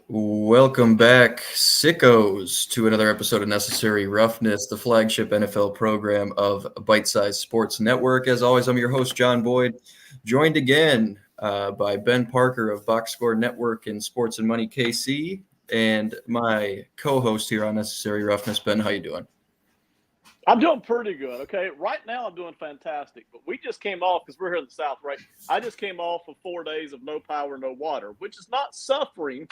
Welcome back, sickos, to another episode of Necessary Roughness, the flagship NFL program of Bite Size Sports Network. As always, I'm your host, John Boyd, joined again by Ben Parker of Box Score Network and Sports and Money KC, and my co-host here on Necessary Roughness. Ben, how you doing? I'm doing pretty good. Okay. Right now, I'm doing fantastic. But we just came off, because we're here in the South, right? I just came off of 4 days of no power, no water, which is not suffering.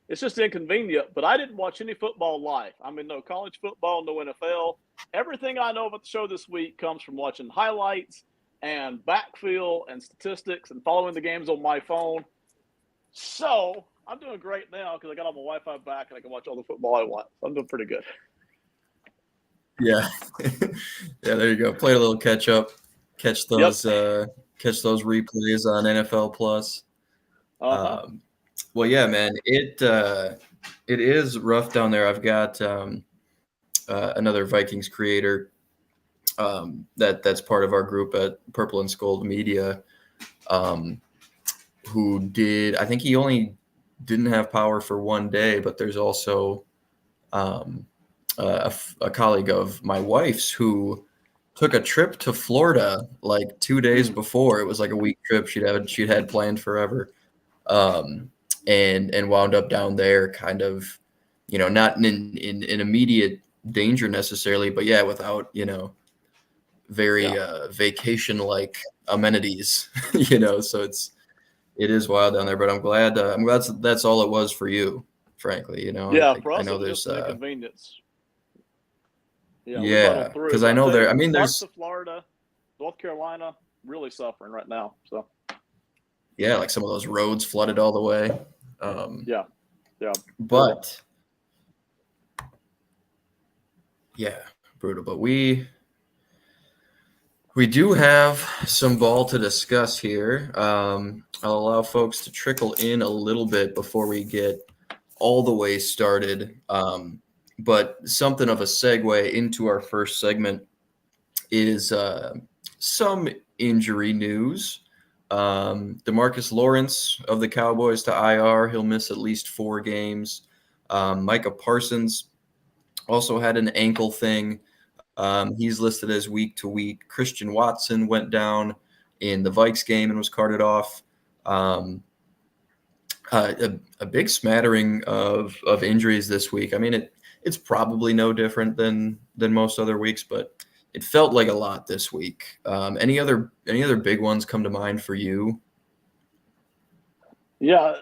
It's just inconvenient. But I didn't watch any football live. I mean, no college football, no NFL. Everything I know about the show this week comes from watching highlights and backfield and statistics and following the games on my phone. So I'm doing great now because I got all my Wi-Fi back and I can watch all the football I want. So I'm doing pretty good. Yeah, yeah. There you go. Play a little catch up, catch those replays on NFL Plus. Uh-huh. Well, yeah, man. It is rough down there. I've got another Vikings creator that's part of our group at Purple and Scold Media, who did. I think he only didn't have power for one day, but there's also a colleague of my wife's who took a trip to Florida like 2 days before. It was like a week trip she'd had planned forever, and wound up down there, kind of, not in immediate danger necessarily, but yeah, without very vacation like amenities, So it is wild down there. But I'm glad that's all it was for you, frankly. Yeah, for I us, it know was there's just an inconvenience. Yeah, we yeah, muddled through. because But I I'll know tell you, parts there's of Florida, North Carolina, really suffering right now. So, yeah, like some of those roads flooded all the way. yeah, brutal. But yeah, brutal. But we do have some ball to discuss here. I'll allow folks to trickle in a little bit before we get all the way started. But something of a segue into our first segment is some injury news. DeMarcus Lawrence of the Cowboys to IR. He'll miss at least 4 games. Micah Parsons also had an ankle thing. He's listed as week to week. Christian Watson went down in the Vikes game and was carted off. A big smattering of injuries this week. I mean, it's probably no different than most other weeks, but it felt like a lot this week. Any other big ones come to mind for you? Yeah,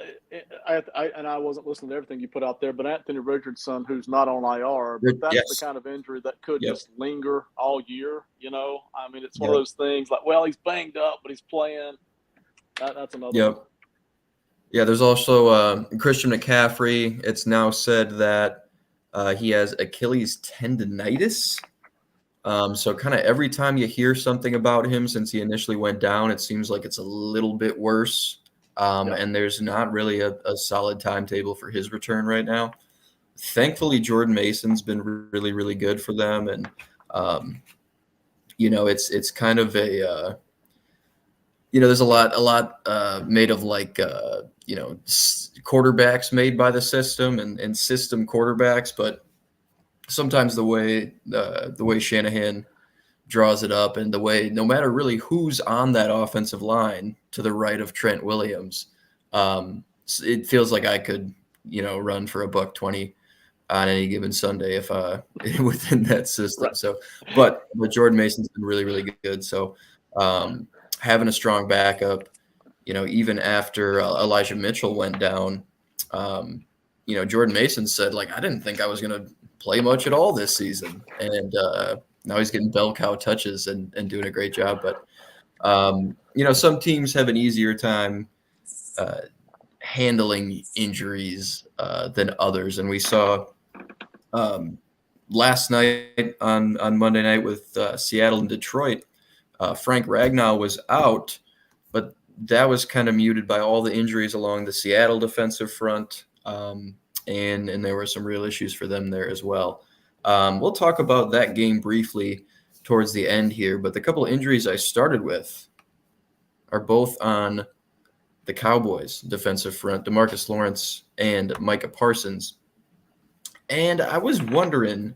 I wasn't listening to everything you put out there, but Anthony Richardson, who's not on IR, but that's the Yes. kind of injury that could Yep. just linger all year. I mean, it's one Yep. of those things like, well, he's banged up, but he's playing. That's another one. Yep. Yeah, there's also Christian McCaffrey. It's now said that he has Achilles tendonitis. So kind of every time you hear something about him since he initially went down, it seems like it's a little bit worse. And there's not really a solid timetable for his return right now. Thankfully, Jordan Mason's been really, really good for them. And, it's kind of a there's a lot made of like quarterbacks made by the system and system quarterbacks, but sometimes the way Shanahan draws it up and the way, no matter really who's on that offensive line to the right of Trent Williams, it feels like I could run for $120 on any given Sunday if within that system. Right. So, but Jordan Mason's been really, really good. So. Having a strong backup, even after Elijah Mitchell went down, Jordan Mason said, like, I didn't think I was going to play much at all this season. And now he's getting bell cow touches and doing a great job. But, some teams have an easier time handling injuries than others. And we saw last night on Monday night with Seattle and Detroit, Frank Ragnow was out, but that was kind of muted by all the injuries along the Seattle defensive front, and there were some real issues for them there as well. We'll talk about that game briefly towards the end here, but the couple of injuries I started with are both on the Cowboys defensive front, DeMarcus Lawrence and Micah Parsons. And I was wondering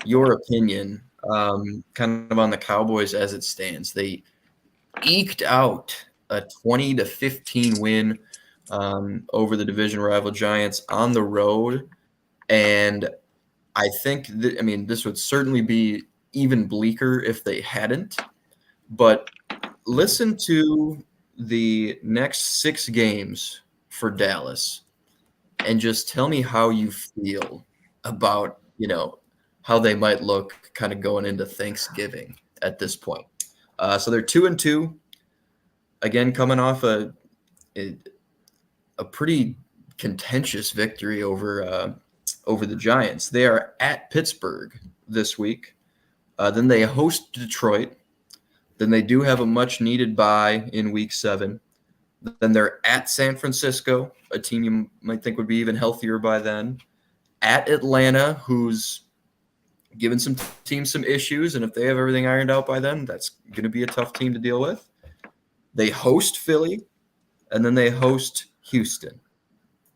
your opinion kind of on the Cowboys as it stands. They eked out a 20-15 win over the division rival Giants on the road. And I think this would certainly be even bleaker if they hadn't. But listen to the next 6 games for Dallas and just tell me how you feel about, how they might look kind of going into Thanksgiving at this point. So they're 2-2, again, coming off a pretty contentious victory over the Giants. They are at Pittsburgh this week. Then they host Detroit. Then they do have a much-needed bye in Week 7. Then they're at San Francisco, a team you might think would be even healthier by then. At Atlanta, who's given some teams some issues, and if they have everything ironed out by then, that's going to be a tough team to deal with. They host Philly, and then they host Houston.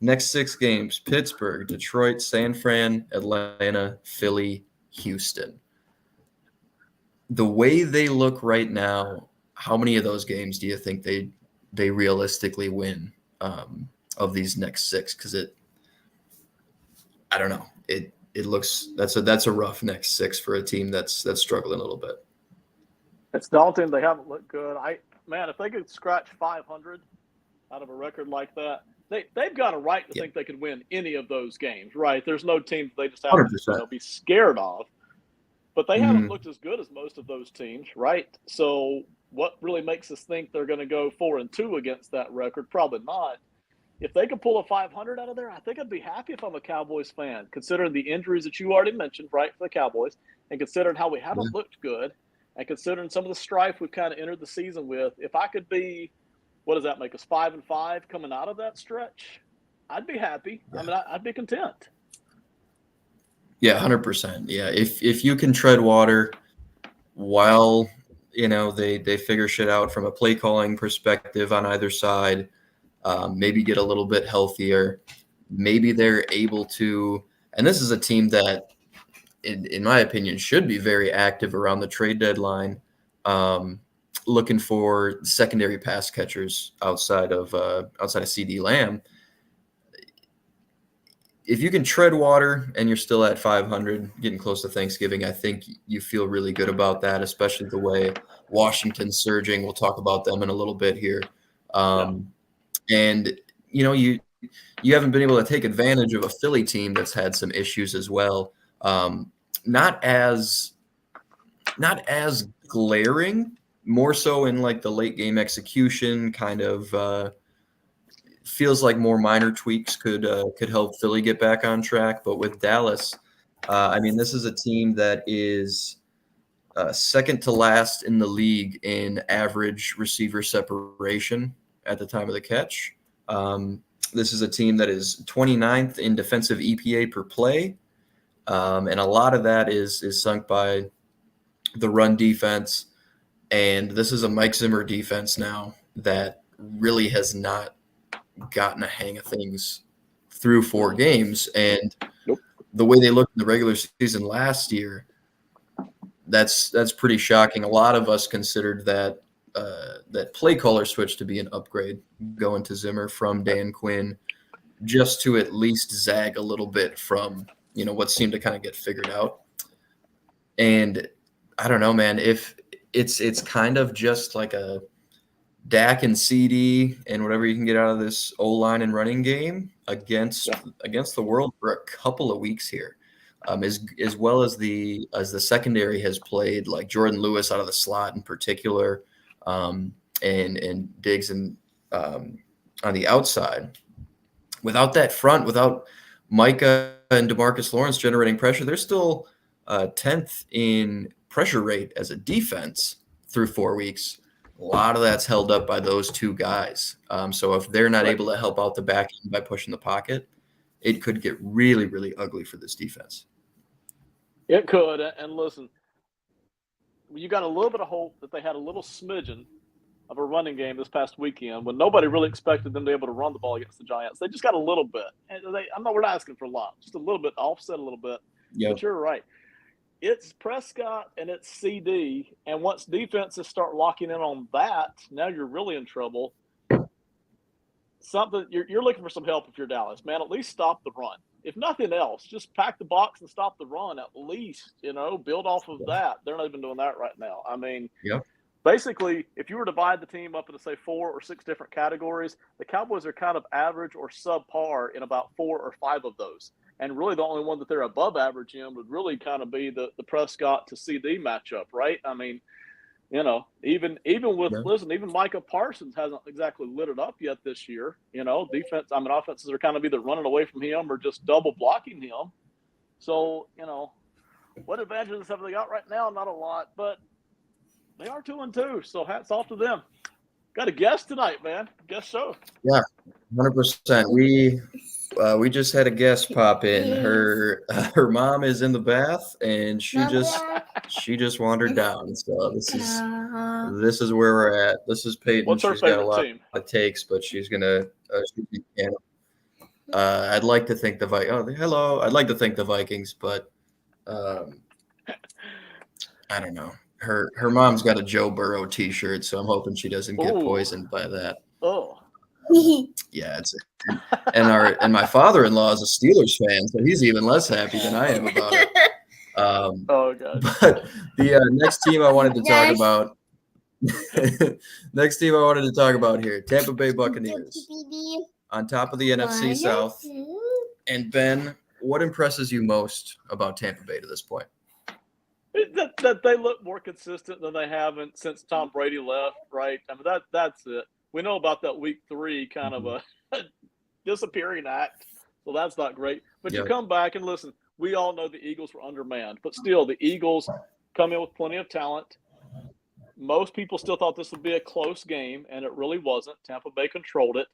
Next 6 games: Pittsburgh, Detroit, San Fran, Atlanta, Philly, Houston. The way they look right now, how many of those games do you think they realistically win of these next 6? Because I don't know. It looks that's a rough next 6 for a team that's struggling a little bit. It's daunting. They haven't looked good. If they could scratch 500 out of a record like that, they've got a right to think they could win any of those games, right? There's no team they just have to be scared of. But they haven't looked as good as most of those teams, right? So what really makes us think they're going to go 4-2 against that record? Probably not. If they could pull a 500 out of there, I think I'd be happy if I'm a Cowboys fan, considering the injuries that you already mentioned, right, for the Cowboys, and considering how we haven't looked good, and considering some of the strife we've kind of entered the season with. If I could be, what does that make us, 5-5 coming out of that stretch? I'd be happy. Yeah. I'd be content. Yeah, 100%. Yeah, if you can tread water while they figure shit out from a play calling perspective on either side, maybe get a little bit healthier, maybe they're able to. And this is a team that, in my opinion, should be very active around the trade deadline, looking for secondary pass catchers outside of CD Lamb. If you can tread water and you're still at 500, getting close to Thanksgiving, I think you feel really good about that, especially the way Washington's surging. We'll talk about them in a little bit here. And, you haven't been able to take advantage of a Philly team that's had some issues as well. Not as glaring, more so in like the late game execution kind of feels like more minor tweaks could help Philly get back on track. But with Dallas, this is a team that is second to last in the league in average receiver separation at the time of the catch. This is a team that is 29th in defensive EPA per play. And a lot of that is sunk by the run defense. And this is a Mike Zimmer defense now that really has not gotten a hang of things through 4 games. And the way they looked in the regular season last year, that's pretty shocking. A lot of us considered that play caller switch to be an upgrade going to Zimmer from Dan Quinn, just to at least zag a little bit from what seemed to kind of get figured out. And I don't know, man, if it's kind of just like a Dak and CD and whatever you can get out of this O-line and running game against the world for a couple of weeks here, as well as the secondary has played, like Jordan Lewis out of the slot in particular, and Diggs and on the outside. Without that front, without Micah and DeMarcus Lawrence generating pressure, they're still 10th in pressure rate as a defense through 4 weeks. A lot of that's held up by those 2 guys. So if they're not able to help out the back end by pushing the pocket, it could get really, really ugly for this defense. It could. And listen, you got a little bit of hope that they had a little smidgen of a running game this past weekend when nobody really expected them to be able to run the ball against the Giants. They just got a little bit. And we're not asking for a lot, just a little bit, offset a little bit. Yep. But you're right. It's Prescott and it's CD. And once defenses start locking in on that, now you're really in trouble. You're looking for some help if you're Dallas, man. At least stop the run. If nothing else, just pack the box and stop the run. At least, build off of that. They're not even doing that right now. I mean, yep. Basically, if you were to divide the team up into say 4 or 6 different categories, the Cowboys are kind of average or subpar in about 4 or 5 of those. And really, the only one that they're above average in would really kind of be the Prescott to CD matchup, right? I mean, even with even Micah Parsons hasn't exactly lit it up yet this year. Offenses are kind of either running away from him or just double blocking him. So, what advantages have they got right now? Not a lot, but they are 2-2. So hats off to them. Got a guest tonight, man. Guest show. Yeah, 100%. We just had a guest pop in. Her mom is in the bath, and she just wandered down. So this is where we're at. This is Peyton. What's her favorite team? Of takes, but she's gonna. I'd like to think the Vikings. Oh, hello. I'd like to think the Vikings, but I don't know. Her mom's got a Joe Burrow T-shirt, so I'm hoping she doesn't get poisoned by that. Oh. Yeah, and my father-in-law is a Steelers fan, so he's even less happy than I am about it. Oh God! But the next team I wanted to talk about, here, Tampa Bay Buccaneers, on top of the NFC South. And Ben, what impresses you most about Tampa Bay to this point? That they look more consistent than they haven't since Tom Brady left, right? I mean, that's it. We know about that week 3 kind of a disappearing act, so that's not great. But you come back and listen, we all know the Eagles were undermanned, but still the Eagles come in with plenty of talent. Most people still thought this would be a close game, and it really wasn't. Tampa Bay controlled it.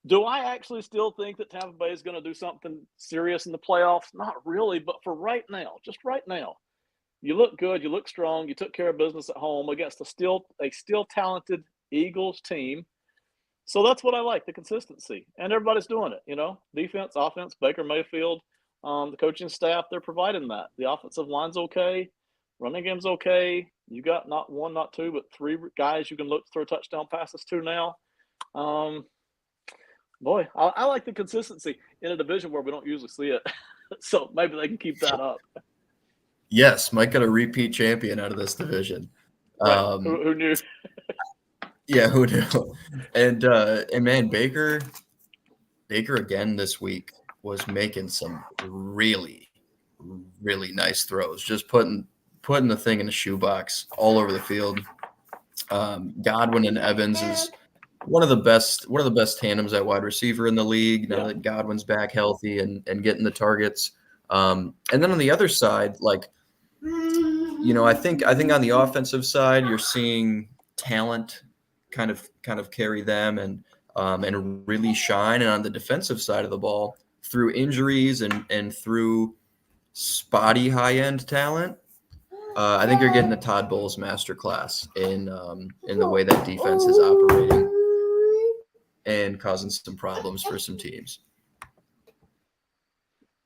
Do I actually still think that Tampa Bay is going to do something serious in the playoffs? Not really, but for right now, just right now, you look good, you look strong, you took care of business at home against a still talented Eagles team. So that's what I like, the consistency. And everybody's doing it, defense, offense, Baker Mayfield, the coaching staff, they're providing that. The offensive line's okay. Running game's okay. You got not 1, not 2, but 3 guys you can look to throw touchdown passes to now. Boy, I like the consistency in a division where we don't usually see it. So maybe they can keep that up. Yes, Mike got a repeat champion out of this division. Right. Who knew? Yeah, who knew? And man, Baker again this week was making some really, really nice throws. Just putting the thing in a shoebox all over the field. Godwin and Evans is one of the best tandems at wide receiver in the league. Now that Godwin's back healthy and getting the targets. And then on the other side, I think on the offensive side, you're seeing talent kind of carry them and really shine. And on the defensive side of the ball, through injuries and through spotty high-end talent, I think you're getting a Todd Bowles masterclass in the way that defense is operating and causing some problems for some teams.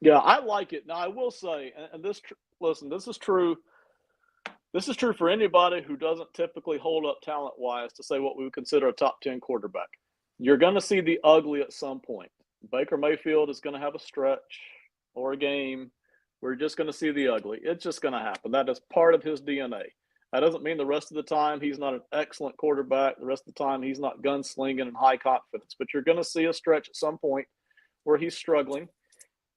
Yeah, I like it. Now, I will say, and this is true. This is true for anybody who doesn't typically hold up talent-wise to say what we would consider a top 10 quarterback. You're going to see the ugly at some point. Baker Mayfield is going to have a stretch or a game where you're just going to see the ugly. It's just going to happen. That is part of his DNA. That doesn't mean the rest of the time he's not an excellent quarterback. The rest of the time he's not gunslinging and high confidence. But you're going to see a stretch at some point where he's struggling.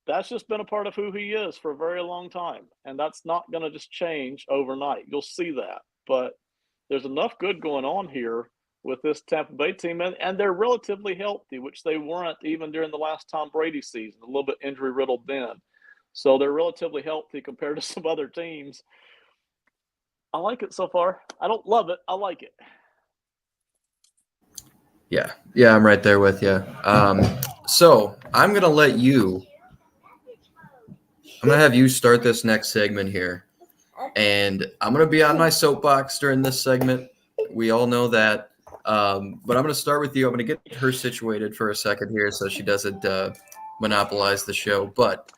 That's just been a part of who he is for a very long time. And that's not going to just change overnight. You'll see that. But there's enough good going on here with this Tampa Bay team. And they're relatively healthy, which they weren't even during the last Tom Brady season, a little bit injury-riddled then. So they're relatively healthy compared to some other teams. I like it so far. I don't love it. I like it. Yeah, I'm right there with you. So I'm going to have you start this next segment here. And I'm going to be on my soapbox during this segment. We all know that. But I'm going to start with you. I'm going to get her situated for a second here so she doesn't monopolize the show. But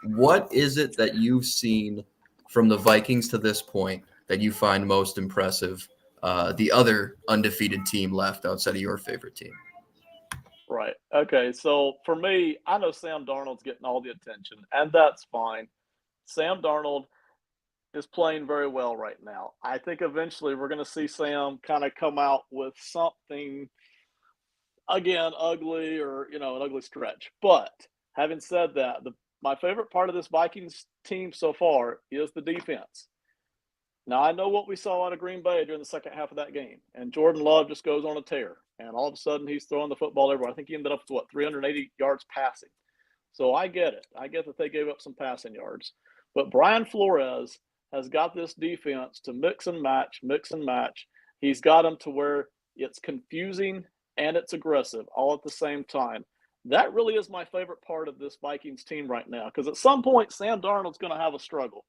what is it that you've seen from the Vikings to this point that you find most impressive? The other undefeated team left outside of your favorite team. Right. Okay. So for me, I know Sam Darnold's getting all the attention, and that's fine. Sam Darnold is playing very well right now. I think eventually we're going to see Sam kind of come out with something, again, ugly or, an ugly stretch. But having said that, my favorite part of this Vikings team so far is the defense. Now, I know what we saw out of Green Bay during the second half of that game, and Jordan Love just goes on a tear, and all of a sudden he's throwing the football everywhere. I think he ended up with, 380 yards passing. So I get it. I get that they gave up some passing yards. But Brian Flores has got this defense to mix and match. He's got them to where it's confusing and it's aggressive all at the same time. That really is my favorite part of this Vikings team right now, because at some point, Sam Darnold's going to have a struggle.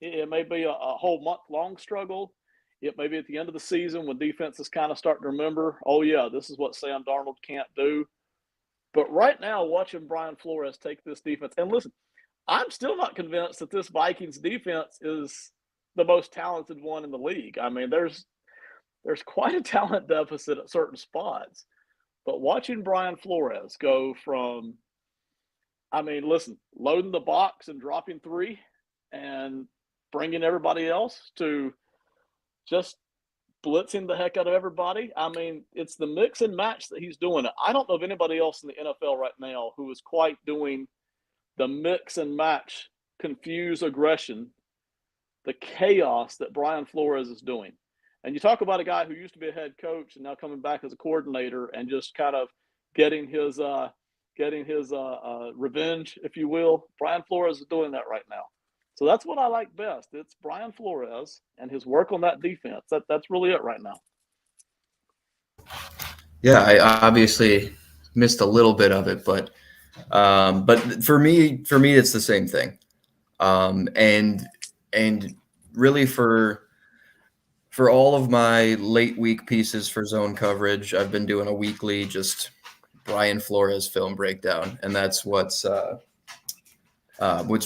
It may be a whole month-long struggle. It may be at the end of the season when defenses kind of start to remember, oh, yeah, this is what Sam Darnold can't do. But right now, watching Brian Flores take this defense, and listen, I'm still not convinced that this Vikings defense is the most talented one in the league. I mean, there's quite a talent deficit at certain spots. But watching Brian Flores go from, loading the box and dropping 3 and bringing everybody else to just blitzing the heck out of everybody. It's the mix and match that he's doing. I don't know of anybody else in the NFL right now who is quite doing the mix and match, confuse aggression, the chaos that Brian Flores is doing. And you talk about a guy who used to be a head coach and now coming back as a coordinator and just kind of getting his revenge, if you will. Brian Flores is doing that right now. So that's what I like best. It's Brian Flores and his work on that defense. That's really it right now. Yeah, I obviously missed a little bit of it, but for me, it's the same thing. And really for all of my late week pieces for zone coverage, I've been doing a weekly just Brian Flores film breakdown, and that's what's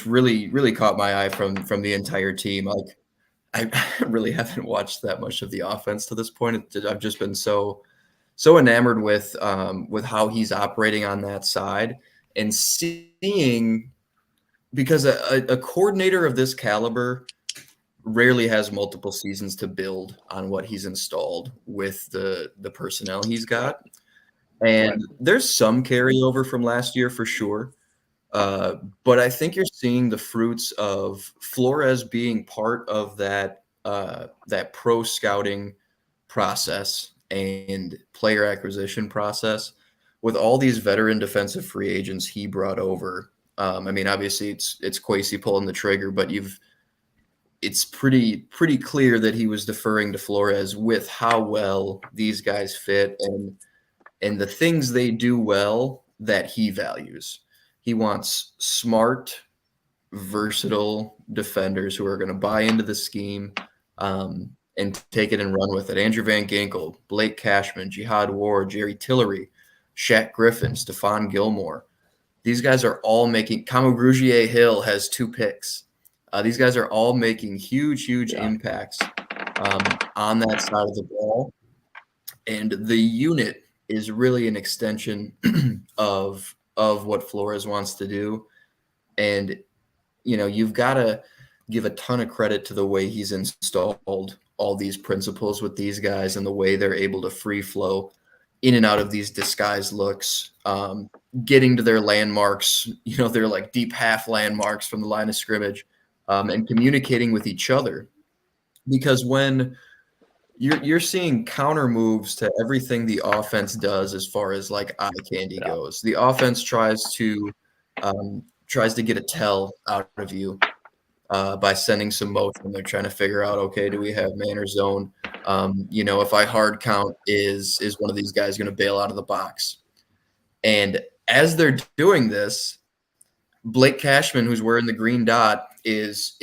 really caught my eye from the entire team. Like, I really haven't watched that much of the offense to this point. I've just been so enamored with how he's operating on that side and seeing, because a coordinator of this caliber rarely has multiple seasons to build on what he's installed with the personnel he's got. And there's some carryover from last year for sure. But I think you're seeing the fruits of Flores being part of that pro scouting process and player acquisition process with all these veteran defensive free agents he brought over. Obviously it's Kwesi pulling the trigger, but it's pretty clear that he was deferring to Flores with how well these guys fit and the things they do well that he values. He wants smart, versatile defenders who are going to buy into the scheme and take it and run with it. Andrew Van Ginkel, Blake Cashman, Jihad Ward, Jerry Tillery, Shaq Griffin, Stephon Gilmore. These guys are all making – Kamu Grugier-Hill has 2 picks. These guys are all making huge impacts on that side of the ball. And the unit is really an extension of what Flores wants to do. And, you've got to give a ton of credit to the way he's installed all these principles with these guys and the way they're able to free flow in and out of these disguised looks, getting to their landmarks, they're like deep half landmarks from the line of scrimmage, and communicating with each other. Because when you're seeing counter moves to everything the offense does as far as like eye candy goes. The offense tries to get a tell out of you by sending some motion. They're trying to figure out, okay, do we have man or zone? If I hard count, is one of these guys going to bail out of the box? And as they're doing this, Blake Cashman, who's wearing the green dot, is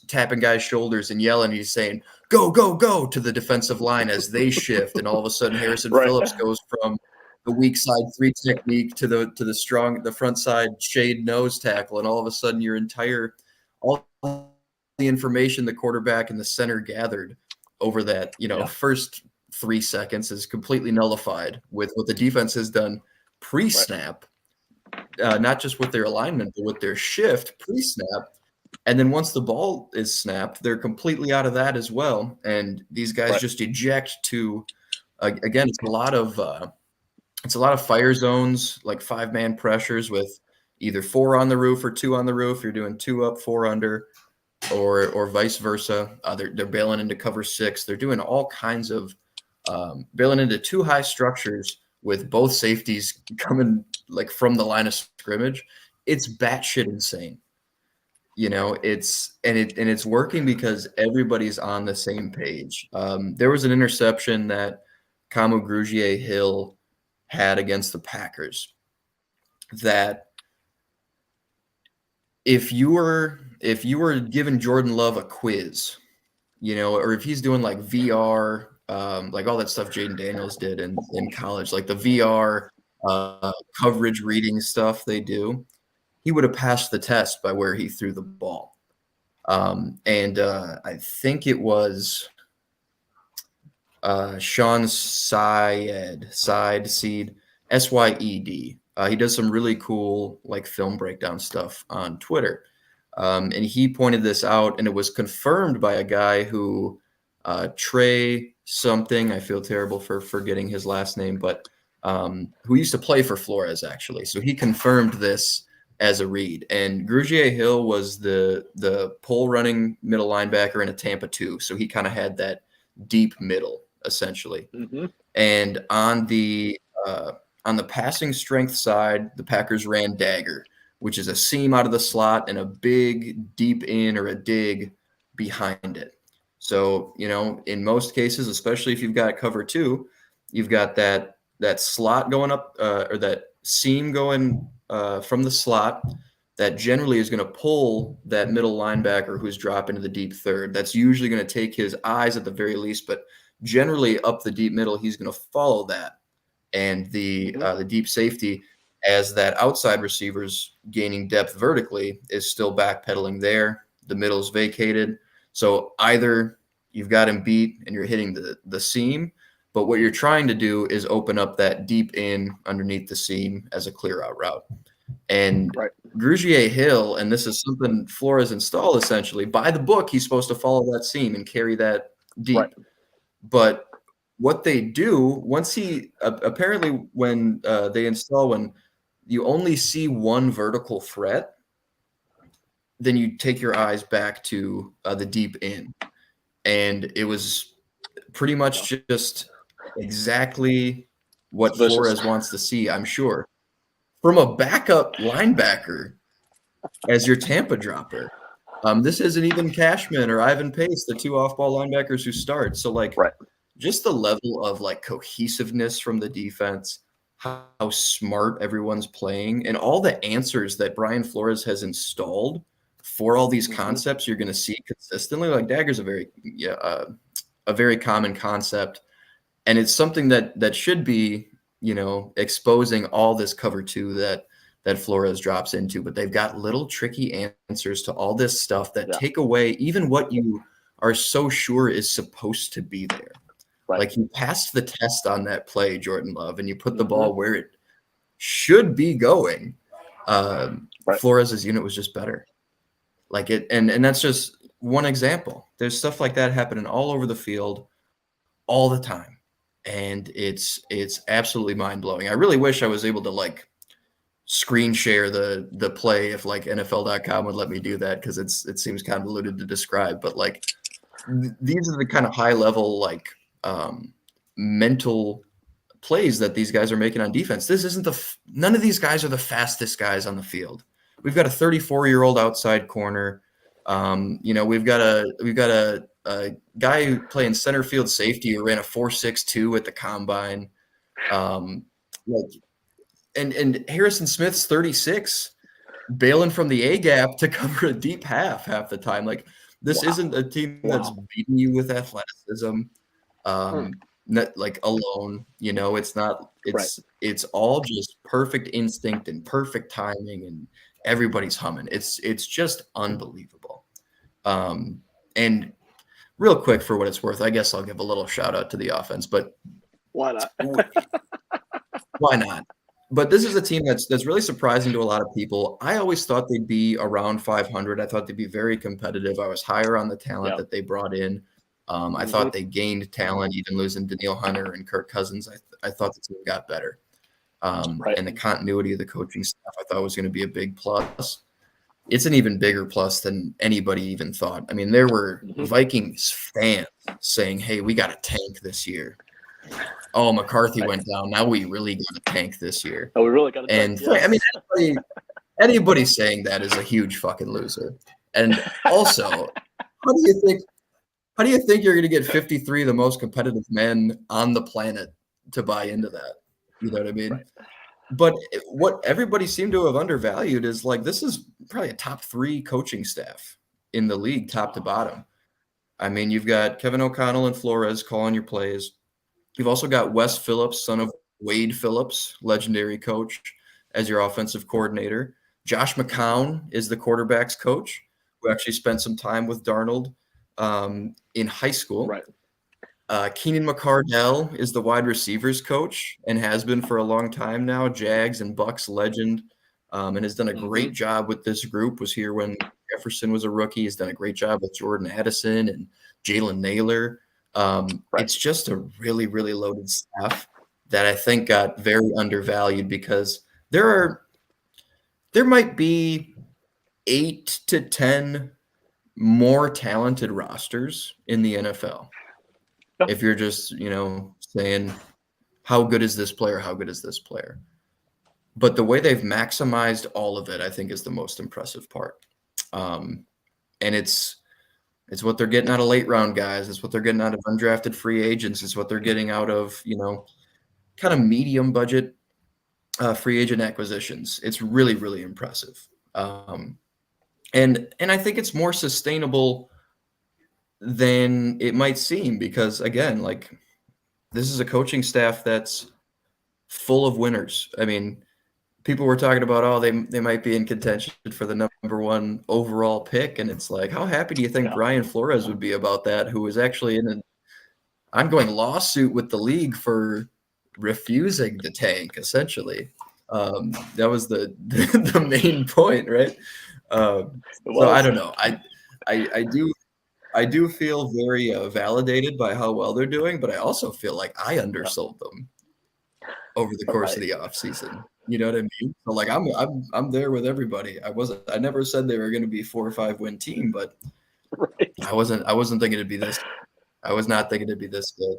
tapping guys' shoulders and yelling. He's saying, go, go, go to the defensive line as they shift. And all of a sudden Harrison Right. Phillips goes from the weak side 3 technique to the front side shade nose tackle. And all of a sudden all the information the quarterback and the center gathered over that, first 3 seconds is completely nullified with what the defense has done pre-snap, not just with their alignment, but with their shift pre-snap. And then once the ball is snapped, they're completely out of that as well. And these guys just eject to, again, it's a lot of fire zones, like 5-man pressures with either 4 on the roof or 2 on the roof. You're doing 2 up, 4 under, or vice versa. They're bailing into cover 6. They're doing all kinds of bailing into 2 high structures with both safeties coming like from the line of scrimmage. It's batshit insane. It's working because everybody's on the same page. There was an interception that Kamu Grugier-Hill had against the Packers that if you were giving Jordan Love a quiz, or if he's doing like VR, like all that stuff Jaden Daniels did in college, like the VR coverage reading stuff they do, he would have passed the test by where he threw the ball. I think it was Sean Syed, Syed. He does some really cool like film breakdown stuff on Twitter. And he pointed this out, and it was confirmed by a guy who, Trey something, I feel terrible for forgetting his last name, but who used to play for Flores, actually. So he confirmed this as a read. And Grugier-Hill was the pull running middle linebacker in a Tampa 2. So he kind of had that deep middle, essentially. Mm-hmm. And on the passing strength side, the Packers ran dagger, which is a seam out of the slot and a big deep in or a dig behind it. So, in most cases, especially if you've got cover 2, you've got that slot going up or that seam going from the slot that generally is going to pull that middle linebacker who's dropping to the deep third. That's usually going to take his eyes at the very least, but generally up the deep middle, he's going to follow that. And the deep safety, as that outside receiver's gaining depth vertically, is still backpedaling there. The middle's vacated. So either you've got him beat and you're hitting the seam, but what you're trying to do is open up that deep in underneath the seam as a clear out route. And Grugier-Hill, and this is something Flores installed essentially, by the book, he's supposed to follow that seam and carry that deep. Right. But what they do, once he apparently when they install, when you only see one vertical threat, then you take your eyes back to the deep in. And it was pretty much just exactly what Flores wants to see, I'm sure, from a backup linebacker as your Tampa dropper. This isn't even Cashman or Ivan Pace, the 2 off-ball linebackers who start. So, just the level of cohesiveness from the defense, how smart everyone's playing, and all the answers that Brian Flores has installed for all these concepts you're going to see consistently. Like dagger's a very common concept, and it's something that should be, exposing all this cover 2 that Flores drops into. But they've got little tricky answers to all this stuff that take away even what you are so sure is supposed to be there. Right. Like you passed the test on that play, Jordan Love, and you put the ball where it should be going. Flores' unit was just better. Like it, and that's just one example. There's stuff like that happening all over the field all the time. And it's absolutely mind-blowing. I really wish I was able to screen share the play if NFL.com would let me do that, because it seems convoluted to describe. But these are the kind of high level mental plays that these guys are making on defense. This isn't none of these guys are the fastest guys on the field. We've got a 34-year-old outside corner. We've got a guy who playing center field safety who ran a 4.62 at the combine. And Harrison Smith's 36, bailing from the A gap to cover a deep half the time. This isn't a team that's beating you with athleticism, like alone. You know, it's not. It's all just perfect instinct and perfect timing, and everybody's humming. It's just unbelievable. And real quick, for what it's worth, I guess I'll give a little shout out to the offense, but Why not? why not? But this is a team that's really surprising to a lot of people. I always thought they'd be around 500. I thought they'd be very competitive. I was higher on the talent that they brought in. I thought they gained talent, even losing Danielle Hunter and Kirk Cousins. I thought the team got better. And the continuity of the coaching staff I thought was going to be a big plus. It's an even bigger plus than anybody even thought. I mean, there were Vikings fans saying, hey, we got a tank this year. Oh, McCarthy went down. Now we really got a tank this year. Oh, we really got a tank. And I mean, anybody saying that is a huge fucking loser. And also, how do you think you're going to get 53 of the most competitive men on the planet to buy into that? You know what I mean? Right. But what everybody seemed to have undervalued is like this is probably a top 3 coaching staff in the league, top to bottom. I mean, you've got Kevin O'Connell and Flores calling your plays. You've also got Wes Phillips, son of Wade Phillips, legendary coach, as your offensive coordinator. Josh McCown is the quarterback's coach, who actually spent some time with Darnold in high school. Right. Keenan McCardell is the wide receivers coach and has been for a long time now, Jags and Bucks legend, and has done a great job with this group. Was here when Jefferson was a rookie. He's done a great job with Jordan Addison and Jalen Naylor. It's just a really, really loaded staff that I think got very undervalued because there might be 8 to 10 more talented rosters in the NFL. If you're just, saying, how good is this player? How good is this player? But the way they've maximized all of it, I think, is the most impressive part. And it's what they're getting out of late round guys. It's what they're getting out of undrafted free agents. It's what they're getting out of, kind of medium budget free agent acquisitions. It's really, really impressive. And I think it's more sustainable than it might seem because, again, like this is a coaching staff that's full of winners. I mean, people were talking about, they might be in contention for the number 1 overall pick. And it's like, how happy do you think Brian Flores would be about that, who was actually in an ongoing lawsuit with the league for refusing the tank, essentially. That was the main point, right? So I don't know. I do feel very validated by how well they're doing, but I also feel like I undersold them over the course of the offseason. You know what I mean? So like I'm there with everybody. I never said they were going to be 4 or 5 win team, but I wasn't thinking it'd be this. I was not thinking it'd be this good.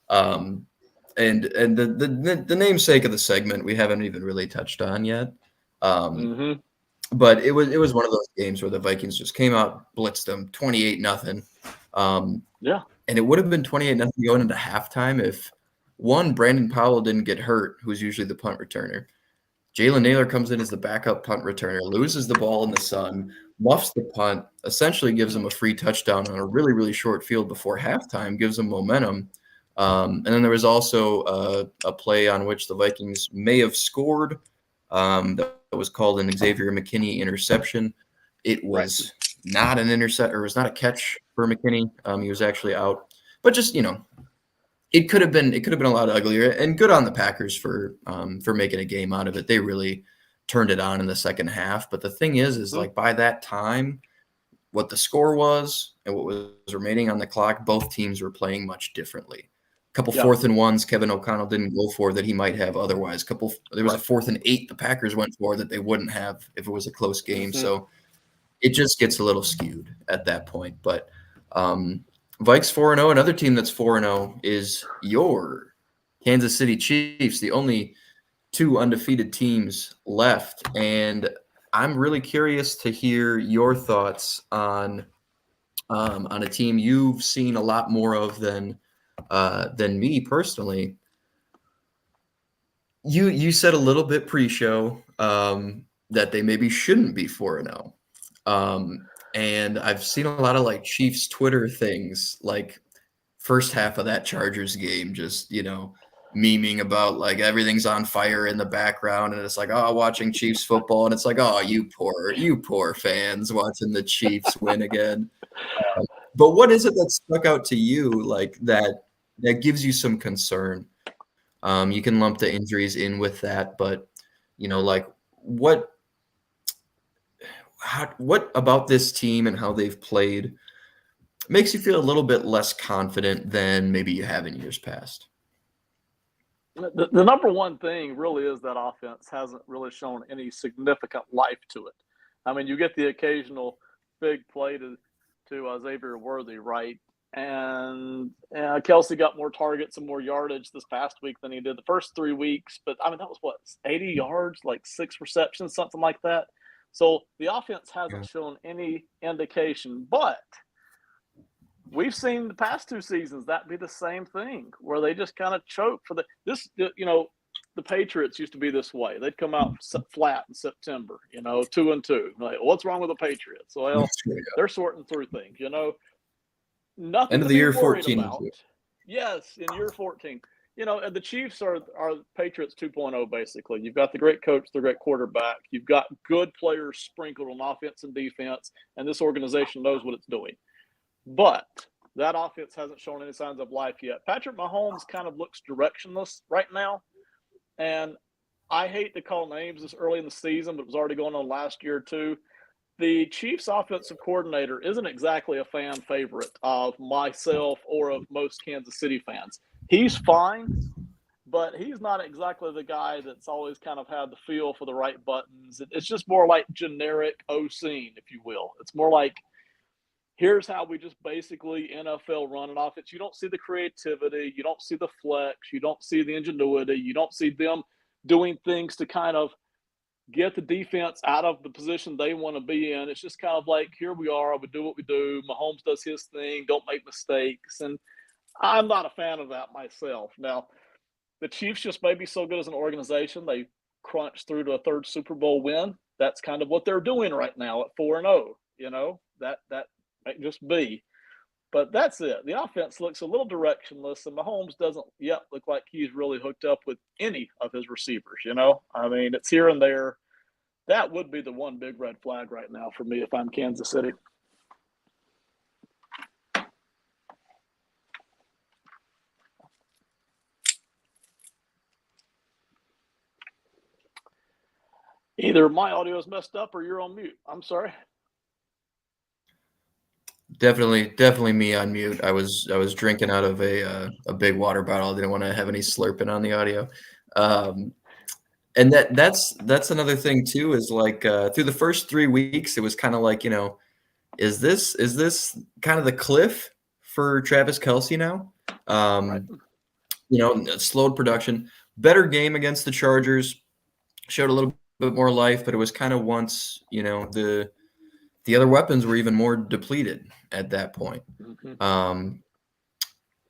And the namesake of the segment we haven't even really touched on yet. But it was one of those games where the Vikings just came out, blitzed them 28-0. And it would have been 28-0 going into halftime if Brandon Powell didn't get hurt, who's usually the punt returner. Jalen Naylor comes in as the backup punt returner, loses the ball in the sun, muffs the punt, essentially gives him a free touchdown on a really, really short field before halftime, gives him momentum. And then there was also a play on which the Vikings may have scored. That was called an Xavier McKinney interception. It was not an intercept, or it was not a catch for McKinney. He was actually out. But just, it could have been a lot uglier. And good on the Packers for making a game out of it. They really turned it on in the second half. But the thing is like by that time, what the score was and what was remaining on the clock, both teams were playing much differently. A couple 4th and 1s Kevin O'Connell didn't go for that he might have otherwise. There was a 4th and 8 the Packers went for that they wouldn't have if it was a close game. So it just gets a little skewed at that point. But Vikes 4-0. Another team that's 4-0 is your Kansas City Chiefs, the only 2 undefeated teams left. And I'm really curious to hear your thoughts on a team you've seen a lot more of than me personally. You said a little bit pre-show that they maybe shouldn't be 4-0. And I've seen a lot of like Chiefs Twitter things, like first half of that Chargers game, just, memeing about like everything's on fire in the background. And it's like, oh, watching Chiefs football. And it's like, oh, you poor fans watching the Chiefs win again. But what is it that stuck out to you like that gives you some concern? You can lump the injuries in with that, but like what about this team and how they've played makes you feel a little bit less confident than maybe you have in years past? The number one thing really is that offense hasn't really shown any significant life to it. I mean, you get the occasional big play to Xavier Worthy, right? And Kelsey got more targets and more yardage this past week than he did the first 3 weeks. But, I mean, that was, 80 yards, like 6 receptions, something like that. So the offense hasn't shown any indication. But we've seen the past 2 seasons that be the same thing, where they just kind of choke for the Patriots used to be this way. They'd come out flat in September, 2-2. Like, what's wrong with the Patriots? Well, they're sorting through things, Nothing End of the year 14. About. Yes, in year 14. And the Chiefs are Patriots 2.0, basically. You've got the great coach, the great quarterback. You've got good players sprinkled on offense and defense, and this organization knows what it's doing. But that offense hasn't shown any signs of life yet. Patrick Mahomes kind of looks directionless right now. And I hate to call names this early in the season, but it was already going on last year too. The Chiefs offensive coordinator isn't exactly a fan favorite of myself or of most Kansas City fans. He's fine, but he's not exactly the guy that's always kind of had the feel for the right buttons. It's just more like generic OC, if you will. It's more like, here's how we just basically NFL run an offense. You don't see the creativity. You don't see the flex. You don't see the ingenuity. You don't see them doing things to kind of get the defense out of the position they want to be in. It's just kind of like, here we are. We do what we do. Mahomes does his thing. Don't make mistakes. And I'm not a fan of that myself. Now, the Chiefs just may be so good as an organization. They crunched through to a 3rd Super Bowl win. That's kind of what they're doing right now at 4-0. That might just be. But that's it. The offense looks a little directionless, and Mahomes doesn't yet look like he's really hooked up with any of his receivers, I mean, it's here and there. That would be the one big red flag right now for me if I'm Kansas City. Either my audio is messed up or you're on mute. I'm sorry. Definitely me on mute. I was drinking out of a big water bottle. I didn't want to have any slurping on the audio. And that's another thing too, is like through the first 3 weeks, it was kind of like, is this kind of the cliff for Travis Kelce now? Right. Slowed production, better game against the Chargers, showed a little bit more life, but it was kind of once, the other weapons were even more depleted at that point. Mm-hmm.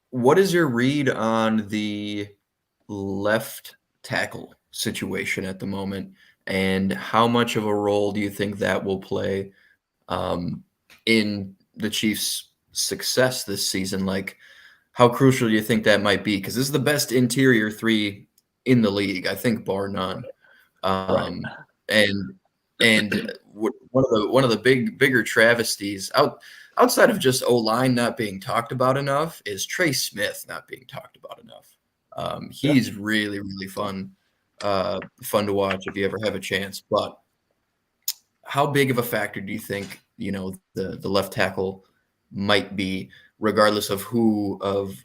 What is your read on the left tackle situation at the moment, and how much of a role do you think that will play in the Chiefs' success this season? Like, how crucial do you think that might be? Because this is the best interior 3 in the league, I think, bar none. Right. And one of the bigger travesties outside of just O-line not being talked about enough is Trey Smith not being talked about enough. He's really, really fun to watch if you ever have a chance. But how big of a factor do you think the left tackle might be, regardless of who of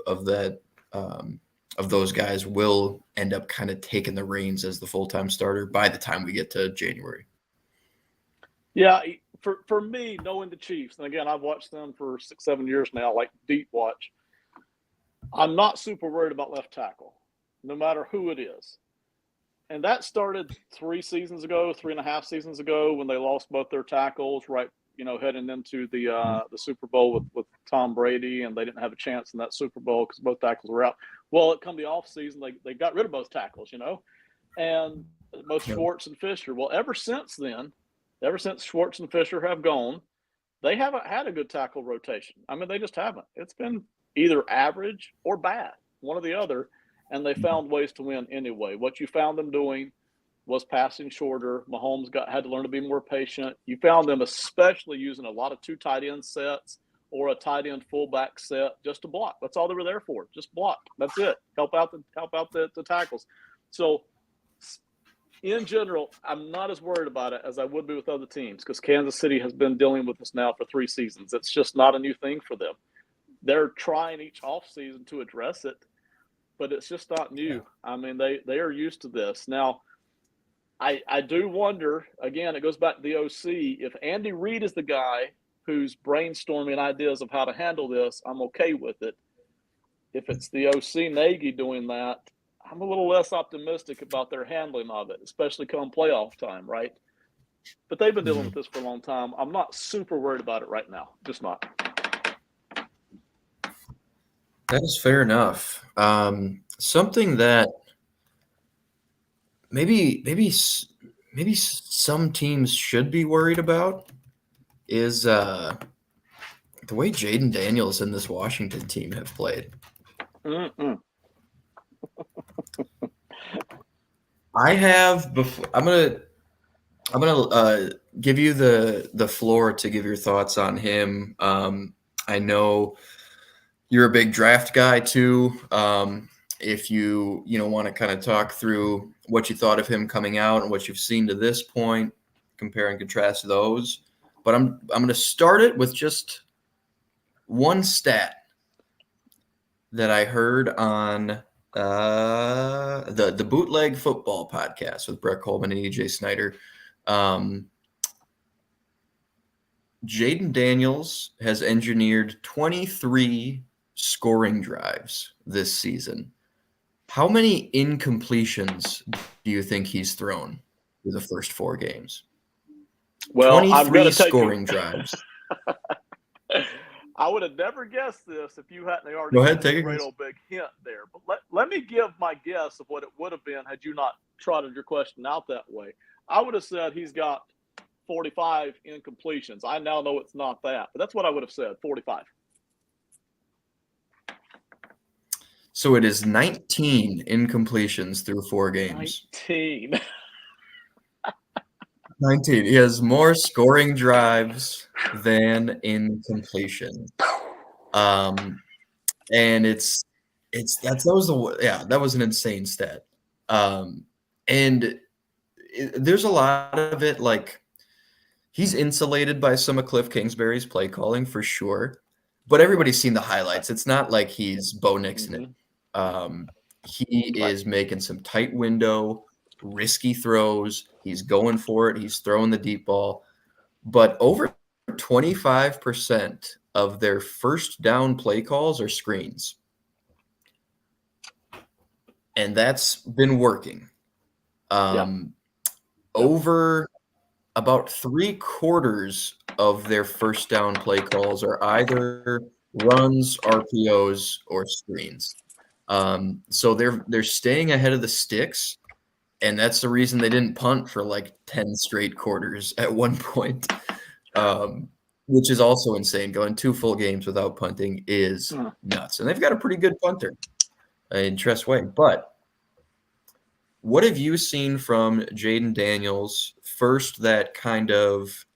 those guys will end up kind of taking the reins as the full-time starter by the time we get to January? Yeah, for me, knowing the Chiefs, and again, I've watched them for 6-7 years now, like deep watch. I'm not super worried about left tackle, no matter who it is. And that started 3.5 seasons ago, when they lost both their tackles, right? Heading into the Super Bowl with Tom Brady, and they didn't have a chance in that Super Bowl because both tackles were out. Well, it come the offseason, they got rid of both tackles, and both Schwartz and Fisher. Well, ever since Schwartz and Fisher have gone, they haven't had a good tackle rotation. I mean, they just haven't. It's been either average or bad, one or the other, and they found ways to win anyway. What you found them doing was passing shorter. Mahomes had to learn to be more patient. You found them especially using a lot of 2 tight end sets or a tight end fullback set just to block. That's all they were there for. Just block. That's it. Help out the tackles. So in general, I'm not as worried about it as I would be with other teams because Kansas City has been dealing with this now for 3 seasons. It's just not a new thing for them. They're trying each offseason to address it, but it's just not new. Yeah. I mean, they are used to this. Now, I do wonder, again, it goes back to the OC, if Andy Reid is the guy who's brainstorming ideas of how to handle this, I'm okay with it. If it's the OC Nagy doing that, I'm a little less optimistic about their handling of it, especially come playoff time, right? But they've been dealing with this for a long time. I'm not super worried about it right now. Just not. That is fair enough. Something that maybe some teams should be worried about is the way Jaden Daniels and this Washington team have played. I have before. I'm gonna give you the floor to give your thoughts on him. I know you're a big draft guy too. If you want to kind of talk through what you thought of him coming out and what you've seen to this point, compare and contrast those. But I'm going to start it with just one stat that I heard on the Bootleg Football podcast with Brett Coleman and EJ Snyder. Jaden Daniels has engineered 23 scoring drives this season. How many incompletions do you think he's thrown through the first 4 games? Well, 23 scoring drives. I would have never guessed this if you hadn't already. Go ahead, take a great old big hint there. But let me give my guess of what it would have been had you not trotted your question out that way. I would have said he's got 45 incompletions. I now know it's not that, but that's what I would have said, 45. So it is 19 incompletions through 4 games. 19. 19. He has more scoring drives than incompletion. And that was an insane stat. And there's a lot of it, like he's insulated by some of Cliff Kingsbury's play calling for sure, but everybody's seen the highlights. It's not like he's Bo Nixon it. He is making some tight window, risky throws. He's going for it. He's throwing the deep ball. But over 25% of their first down play calls are screens. And that's been working. Over about 3/4 of their first down play calls are either runs, RPOs, or screens. So they're staying ahead of the sticks, and that's the reason they didn't punt for like 10 straight quarters at one point, which is also insane. Going 2 full games without punting is nuts, and they've got a pretty good punter in Tress Way. But what have you seen from Jaden Daniels first that kind of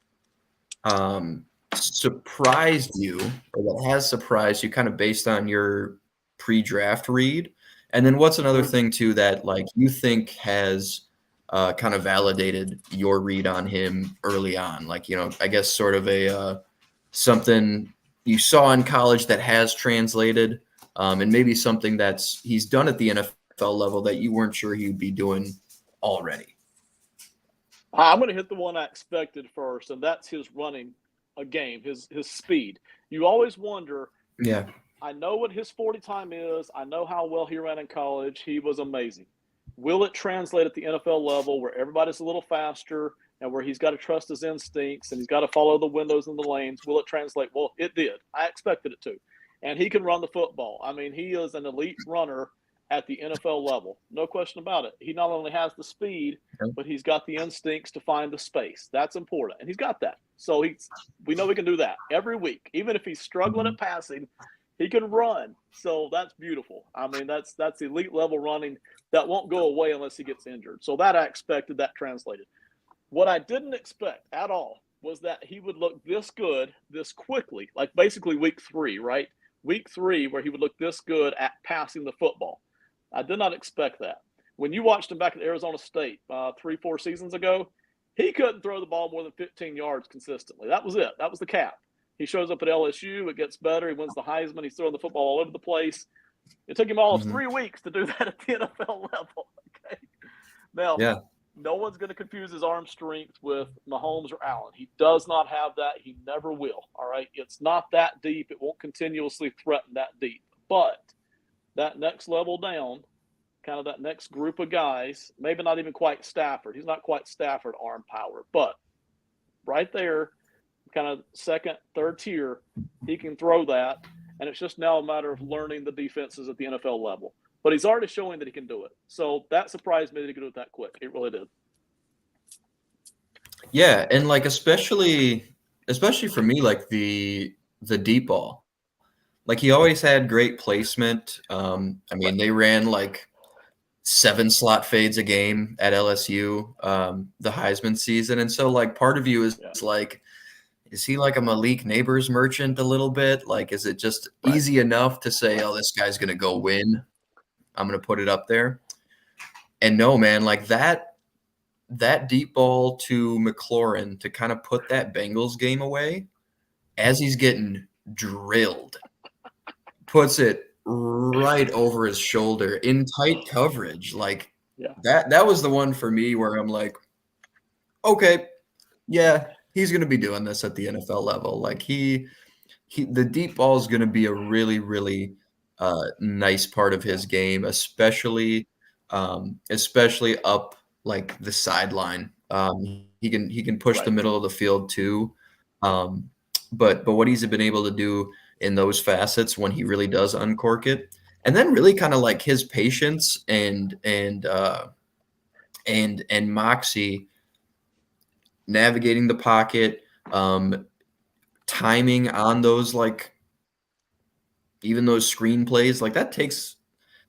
surprised you, or that has surprised you kind of based on your pre-draft read? And then what's another thing too that like you think has kind of validated your read on him early on? Like, I guess sort of a something you saw in college that has translated, and maybe something he's done at the NFL level that you weren't sure he'd be doing already. I'm going to hit the one I expected first, and that's his running a game, his speed. You always wonder. Yeah. I know what his 40 time is. I know how well he ran in college. He was amazing. Will it translate at the NFL level where everybody's a little faster and where he's got to trust his instincts and he's got to follow the windows and the lanes? Will it translate? Well, it did. I expected it to. And he can run the football. I mean, he is an elite runner at the NFL level. No question about it. He not only has the speed, but he's got the instincts to find the space. That's important. And he's got that. So we know we can do that every week. Even if he's struggling at passing, he can run. So that's beautiful. I mean, that's elite level running that won't go away unless he gets injured. So that I expected, that translated. What I didn't expect at all was that he would look this good this quickly, like basically week 3, right? Week 3, where he would look this good at passing the football. I did not expect that. When you watched him back at Arizona State 3-4 seasons ago, he couldn't throw the ball more than 15 yards consistently. That was it. That was the cap. He shows up at LSU. It gets better. He wins the Heisman. He's throwing the football all over the place. It took him all of 3 weeks to do that at the NFL level. Okay. Now, no one's going to confuse his arm strength with Mahomes or Allen. He does not have that. He never will. All right. It's not that deep. It won't continuously threaten that deep. But that next level down, kind of that next group of guys, maybe not even quite Stafford. He's not quite Stafford arm power, but right there, kind of second, third tier, he can throw that. And it's just now a matter of learning the defenses at the NFL level. But he's already showing that he can do it. So that surprised me that he could do it that quick. It really did. Yeah, and like especially for me, like the deep ball. Like he always had great placement. I mean, they ran like 7 slot fades a game at LSU, the Heisman season. And so like part of you is like, is he like a Malik Neighbors merchant a little bit? Like, is it just easy enough to say, oh, this guy's going to go win? I'm going to put it up there. And no, man, like that deep ball to McLaurin to kind of put that Bengals game away as he's getting drilled, puts it right over his shoulder in tight coverage. Like that was the one for me where I'm like, okay, yeah, he's going to be doing this at the NFL level. Like the deep ball is going to be a really, really nice part of his game, especially up like the sideline. He can push the middle of the field too. But what he's been able to do in those facets when he really does uncork it, and then really kind of like his patience and moxie navigating the pocket, timing on those, like even those screen plays, like that takes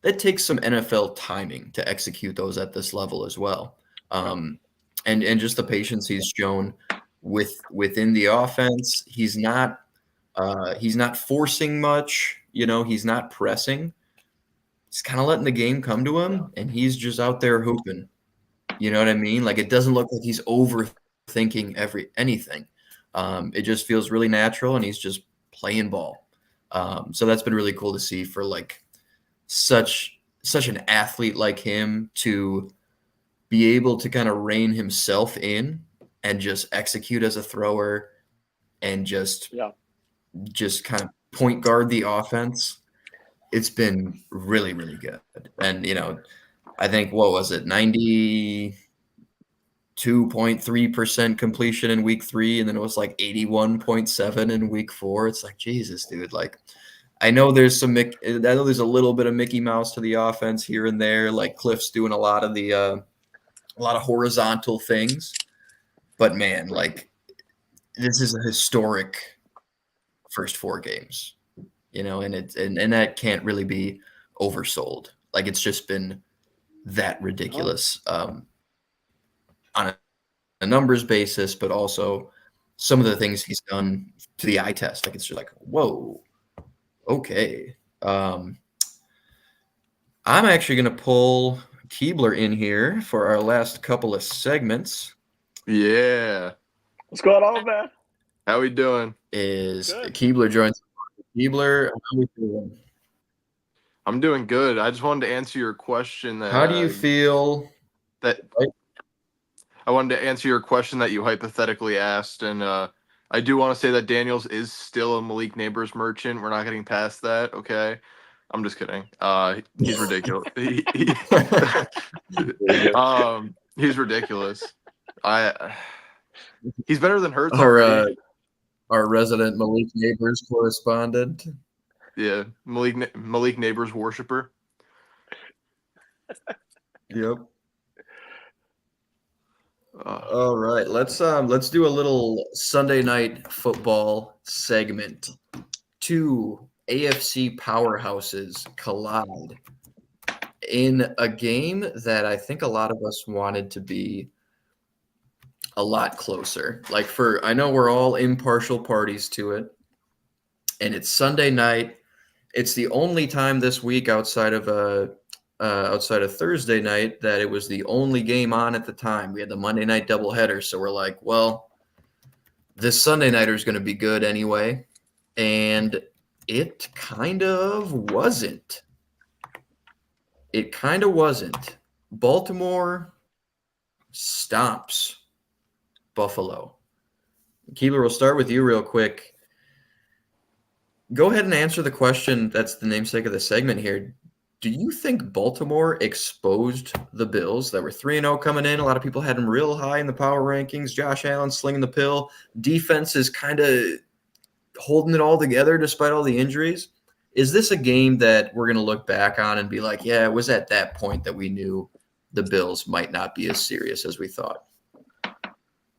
some NFL timing to execute those at this level as well. And just the patience he's shown within the offense. He's not forcing much, he's not pressing. He's kind of letting the game come to him, and he's just out there hooping. You know what I mean? Like it doesn't look like he's overthinking anything. It just feels really natural, and he's just playing ball. So that's been really cool to see for like such an athlete like him to be able to kind of rein himself in and just execute as a thrower and just kind of point guard the offense. It's been really, really good. And, I think, what was it? 92.3% completion in week 3. And then it was like 81.7 in week 4. It's like, Jesus, dude, like, I know there's a little bit of Mickey Mouse to the offense here and there. Like Cliff's doing a lot of horizontal things, but man, like this is a historic first 4 games, and that can't really be oversold. Like it's just been that ridiculous on a numbers basis, but also some of the things he's done to the eye test. Like it's just like, whoa. Okay. I'm actually going to pull Keebler in here for our last couple of segments. Yeah. What's going on, man? How we doing? Is good. Keebler joins. Keebler, how are you feeling? I'm doing good. I just wanted to answer your question. How do you feel? I wanted to answer your question that you hypothetically asked, and I do want to say that Daniels is still a Malik Neighbors merchant. We're not getting past that, okay? I'm just kidding. He's ridiculous. He's ridiculous. He's better than Hurts already. Our resident Malik Neighbors correspondent. Yeah, Malik Neighbors worshiper. Yep. All right, let's do a little Sunday night football segment. Two AFC powerhouses collide in a game that I think a lot of us wanted to be a lot closer. I know we're all impartial parties to it, and it's Sunday night. It's the only time this week outside of Thursday night that it was the only game on at the time. We had the Monday night doubleheader, so we're like, well, this Sunday nighter is going to be good anyway, and it kind of wasn't. It kind of wasn't. Baltimore stomps Buffalo. Keeler, we'll start with you real quick. Go ahead and answer the question that's the namesake of the segment here. Do you think Baltimore exposed the Bills that were 3-0 coming in? A lot of people had them real high in the power rankings. Josh Allen slinging the pill. Defense is kind of holding it all together despite all the injuries. Is this a game that we're going to look back on and be like, yeah, it was at that point that we knew the Bills might not be as serious as we thought?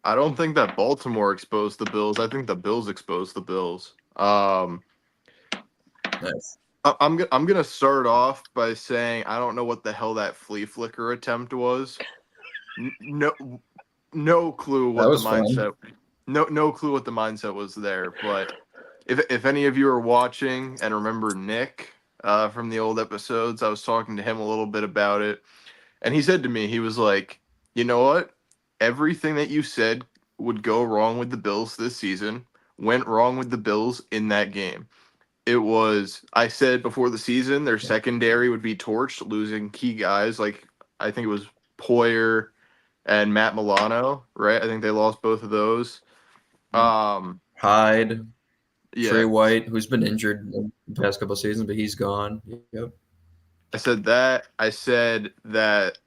I don't think that Baltimore exposed the Bills. I think the Bills exposed the Bills. Nice. I'm gonna start off by saying I don't know what the hell that flea flicker attempt was. No clue what the mindset. No clue what the mindset was there. But if any of you are watching and remember Nick from the old episodes, I was talking to him a little bit about it, and he said to me, he was like, you know what? Everything that you said would go wrong with the Bills this season went wrong with the Bills in that game. It was, I said before the season, their secondary would be torched, losing key guys like I think it was Poyer and Matt Milano, right? I think they lost both of those. Hyde, Trey White, who's been injured in the past couple of seasons, but he's gone. Yep. I said that. I said that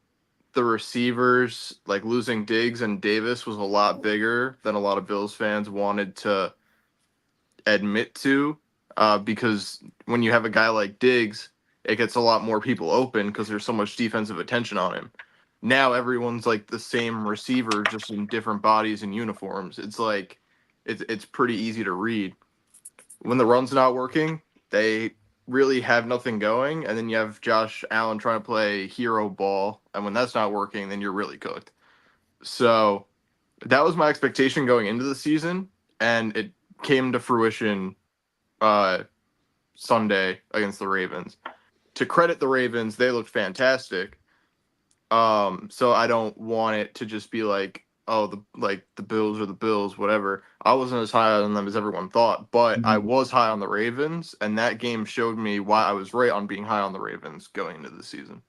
the receivers, like losing Diggs and Davis, was a lot bigger than a lot of Bills fans wanted to admit to. Because when you have a guy like Diggs, it gets a lot more people open because there's so much defensive attention on him. Now everyone's like the same receiver, just in different bodies and uniforms. It's like it's pretty easy to read. When the run's not working, they really have nothing going, and then you have Josh Allen trying to play hero ball, and when that's not working, then you're really cooked. So that was my expectation going into the season, and it came to fruition Sunday against the Ravens. To credit the Ravens, they looked fantastic. So I don't want it to just be like, oh, the Bills are the Bills, whatever. I wasn't as high on them as everyone thought, but I was high on the Ravens, and that game showed me why I was right on being high on the Ravens going into the season.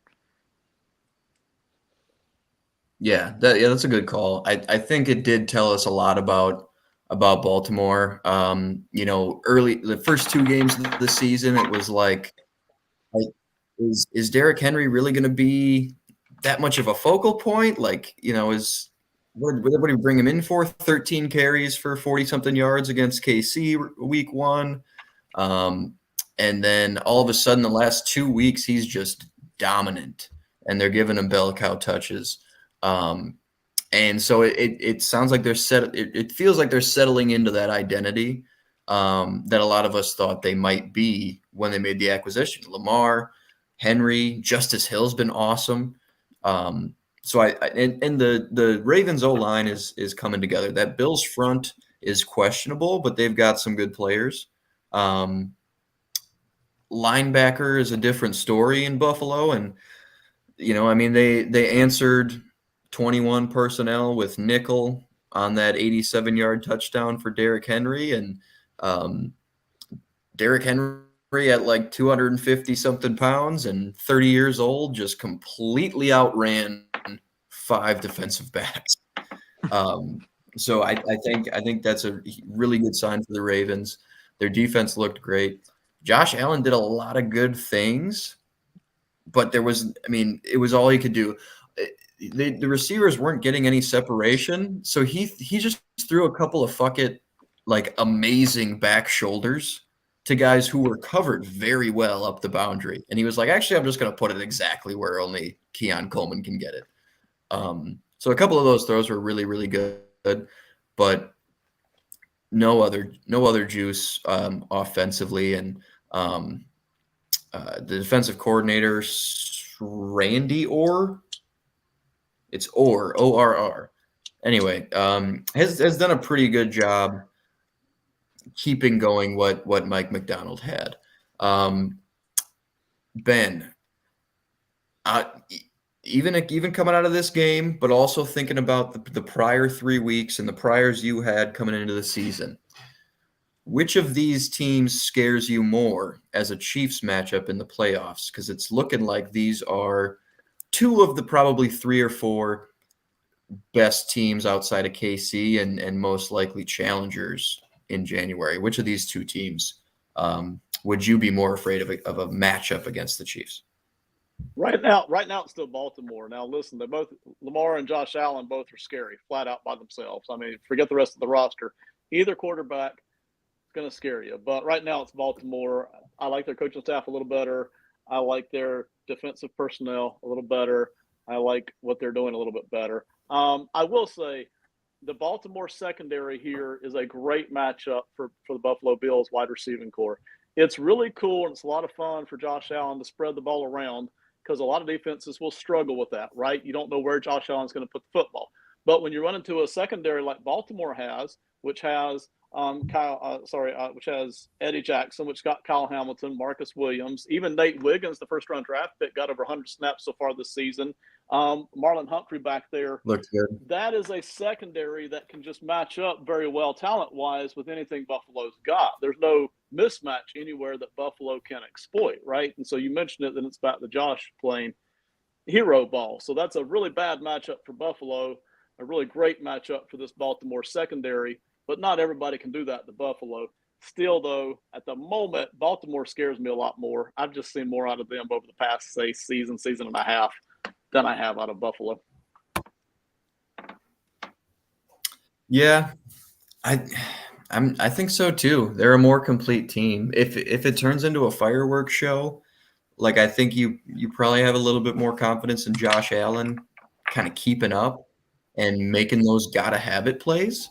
Yeah, that's a good call. I think it did tell us a lot about Baltimore. Early the first two games of the season, it was like is Derrick Henry really going to be that much of a focal point? Like, what do you bring him in for? 13 carries for 40-something yards against KC week 1. And then all of a sudden, the last 2 weeks, he's just dominant, and they're giving him bell cow touches. And so it sounds like it feels like they're settling into that identity that a lot of us thought they might be when they made the acquisition. Lamar, Henry, Justice Hill's been awesome. So the Ravens O-line is coming together. That Bills front is questionable, but they've got some good players. Linebacker is a different story in Buffalo, and they answered 21 personnel with nickel on that 87-yard touchdown for Derrick Henry, and Derrick Henry at like 250-something pounds and 30 years old just completely outran 5 defensive backs. So I think that's a really good sign for the Ravens. Their defense looked great. Josh Allen did a lot of good things, but it was all he could do. The receivers weren't getting any separation, so he just threw a couple of amazing back shoulders to guys who were covered very well up the boundary. And he was like, actually, I'm just going to put it exactly where only Keon Coleman can get it. So a couple of those throws were really, really good, but no other juice offensively. And the defensive coordinator, Randy Orr, it's Orr, ORR. Anyway, has done a pretty good job keeping going what Mike McDonald had. Ben, even coming out of this game, but also thinking about the prior 3 weeks and the priors you had coming into the season, which of these teams scares you more as a Chiefs matchup in the playoffs? Because it's looking like these are two of the probably 3 or 4 best teams outside of KC and most likely challengers in January. Which of these 2 teams would you be more afraid of a matchup against the Chiefs? Right now it's still Baltimore. Now listen, they both, Lamar and Josh Allen, both are scary, flat out by themselves. I mean, forget the rest of the roster. Either quarterback is going to scare you. But right now it's Baltimore. I like their coaching staff a little better. I like their defensive personnel a little better. I like what they're doing a little bit better. I will say the Baltimore secondary here is a great matchup for the Buffalo Bills wide receiving core. It's really cool, and it's a lot of fun for Josh Allen to spread the ball around because a lot of defenses will struggle with that, right? You don't know where Josh Allen's going to put the football. But when you run into a secondary like Baltimore has, which has which has Eddie Jackson, which got Kyle Hamilton, Marcus Williams, even Nate Wiggins, the first-round draft pick, got over 100 snaps so far this season. Marlon Humphrey back there. Looks good. That is a secondary that can just match up very well talent-wise with anything Buffalo's got. There's no mismatch anywhere that Buffalo can exploit, right? And so you mentioned it, then it's back to Josh playing hero ball. So that's a really bad matchup for Buffalo, a really great matchup for this Baltimore secondary, but not everybody can do that to Buffalo. Still, though, at the moment, Baltimore scares me a lot more. I've just seen more out of them over the past, say, season and a half than I have out of Buffalo. Yeah, I think so too. They're a more complete team. If it turns into a fireworks show, like I think you probably have a little bit more confidence in Josh Allen kind of keeping up and making those gotta have it plays.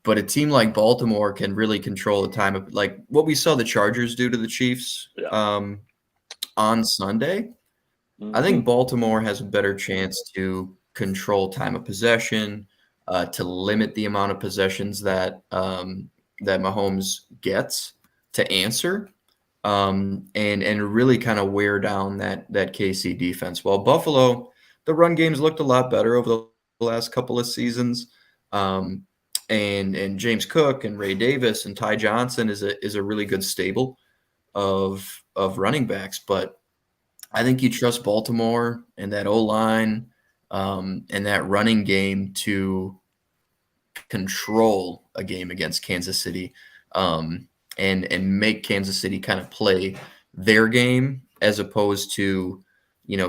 But a team like Baltimore can really control the time of, like what we saw the Chargers do to the Chiefs on Sunday. Mm-hmm. I think Baltimore has a better chance to control time of possession, to limit the amount of possessions that Mahomes gets to answer, and really kind of wear down that KC defense. While Buffalo, the run games looked a lot better over the last couple of seasons, and James Cook and Ray Davis and Ty Johnson is a really good stable of running backs, but I think you trust Baltimore and that O-line and that running game to control a game against Kansas City, and make Kansas City kind of play their game as opposed to,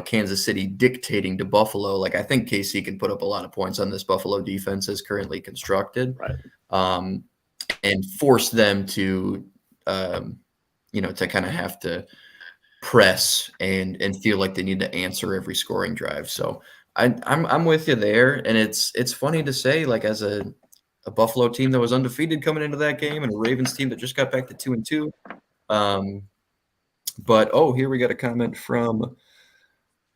Kansas City dictating to Buffalo. Like I think KC can put up a lot of points on this Buffalo defense as currently constructed, right? And force them to, to kind of have to press and feel like they need to answer every scoring drive. So I'm with you there, and it's funny to say, like as a Buffalo team that was undefeated coming into that game and a Ravens team that just got back to 2-2. But here we got a comment from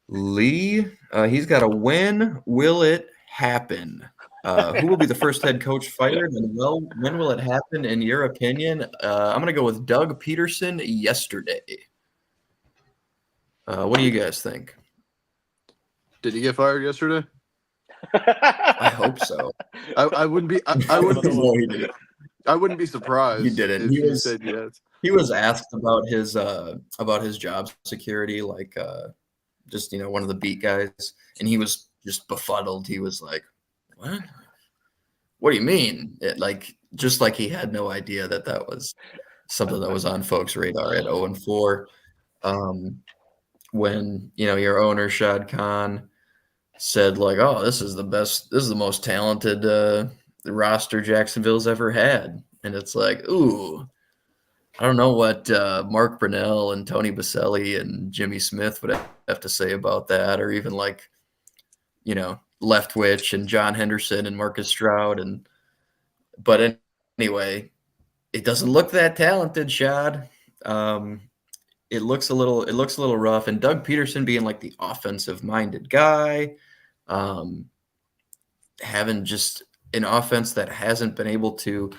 Lee. He's got a when will it happen? Who will be the first head coach fired, and when will it happen in your opinion? I'm gonna go with Doug Peterson yesterday. What do you guys think? Did he get fired yesterday? I hope so. I wouldn't be. I wouldn't be surprised. He didn't. He said yes. He was asked about his job security, like just one of the beat guys, and he was just befuddled. He was like, "What? What do you mean?" Just like he had no idea that was something that was on folks' radar at 0-4. When your owner Shad Khan said like, "Oh, this is the most talented roster Jacksonville's ever had," and it's like, ooh, I don't know what Mark Brunell and Tony Baselli and Jimmy Smith would have to say about that, or even like Leftwich and John Henderson and Marcus Stroud but anyway, it doesn't look that talented, Shad. It looks a little rough, and Doug Peterson being like the offensive minded guy, having just an offense that hasn't been able to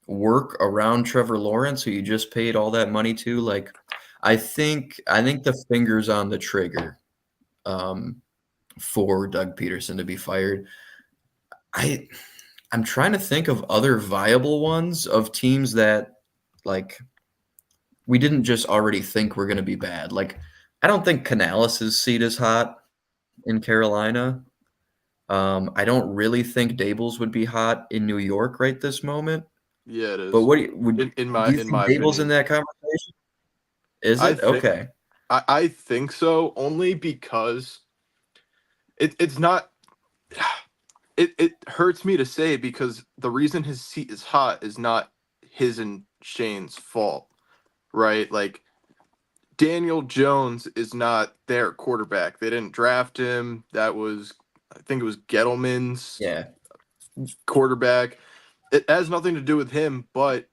work around Trevor Lawrence, who you just paid all that money to. Like, I think the finger's on the trigger for Doug Peterson to be fired. I'm trying to think of other viable ones of teams that, like, we didn't just already think we're going to be bad. Like, I don't think Canales' seat is hot in Carolina. I don't really think Daboll's would be hot in New York right this moment. Yeah, it is. But what do you, would in do you in think my Daboll's opinion, in that conversation? Is I it? think Okay. I think so, only because it's not. It hurts me to say, because the reason his seat is hot is not his and Shane's fault, right? Like, Daniel Jones is not their quarterback. They didn't draft him. That was, I think it was Gettleman's Yeah. quarterback. It has nothing to do with him, but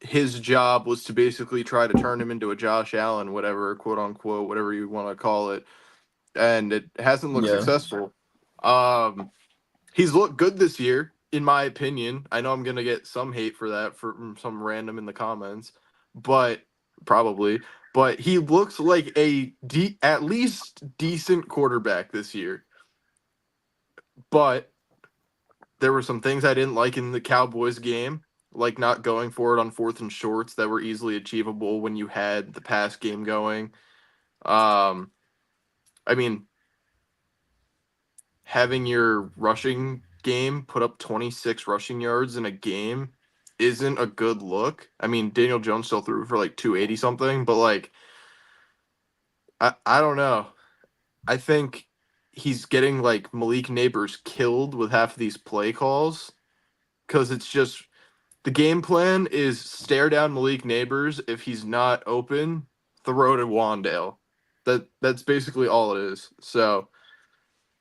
his job was to basically try to turn him into a Josh Allen, whatever, quote unquote, whatever you want to call it. And it hasn't looked Yeah. successful. He's looked good this year, in my opinion. I know I'm gonna get some hate for that from some random in the comments, but probably. But he looks like at least decent quarterback this year. But there were some things I didn't like in the Cowboys game, like not going for it on 4th and shorts that were easily achievable when you had the pass game going. I mean, having your rushing game put up 26 rushing yards in a game isn't a good look. I mean, Daniel Jones still threw for like 280 something, but like, I don't know. I think he's getting like Malik Neighbors killed with half of these play calls, because it's just the game plan is stare down Malik Neighbors. If he's not open, throw to Wandale. That's basically all it is. So,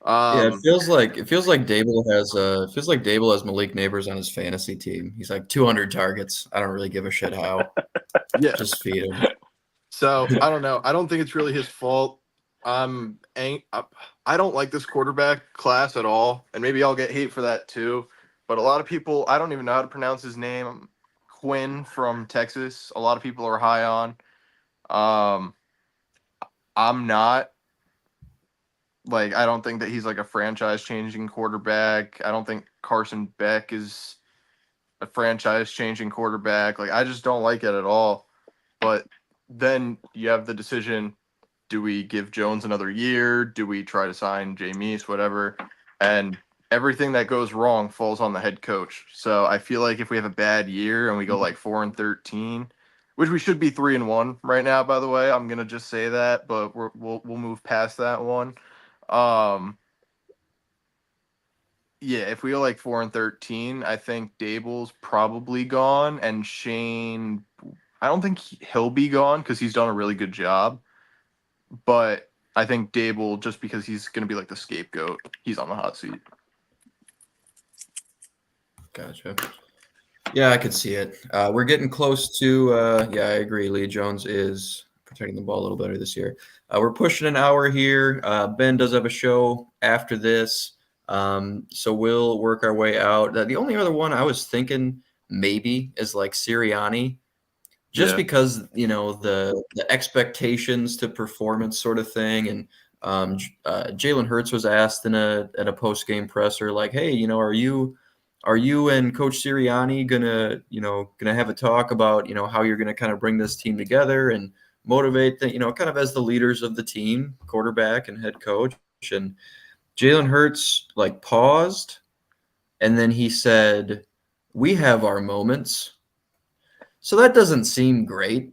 Yeah, it um, feels like Dable has Malik Neighbors on his fantasy team. He's like 200 targets. I don't really give a shit how. yeah. Just feed him. So I don't know. I don't think it's really his fault. I don't like this quarterback class at all, and maybe I'll get hate for that too. But a lot of people, I don't even know how to pronounce his name. Quinn from Texas. A lot of people are high on. Um, I'm not. Like, I don't think that he's like a franchise-changing quarterback. I don't think Carson Beck is a franchise-changing quarterback. Like, I just don't like it at all. But then you have the decision: do we give Jones another year? Do we try to sign Jameis, whatever? And everything that goes wrong falls on the head coach. So I feel like if we have a bad year and we go like 4-13, which we should be 3-1 right now, by the way, I'm gonna just say that, but we'll move past that one. Yeah, if we go like 4-13, I think Dable's probably gone, and Shane, I don't think he'll be gone because he's done a really good job. But I think Dable, just because he's going to be like the scapegoat, he's on the hot seat. Gotcha. Yeah, I could see it. We're getting close to. Yeah, I agree. Lee Jones is protecting the ball a little better this year. We're pushing an hour here. Ben does have a show after this, so we'll work our way out. The only other one I was thinking maybe is like Sirianni, just Yeah. because the expectations to performance sort of thing. And Jalen Hurts was asked in a post game presser, like, hey, are you and Coach Sirianni gonna have a talk about how you're gonna kind of bring this team together and motivate the kind of as the leaders of the team, quarterback and head coach. And Jalen Hurts like paused, and then he said, "We have our moments." So that doesn't seem great,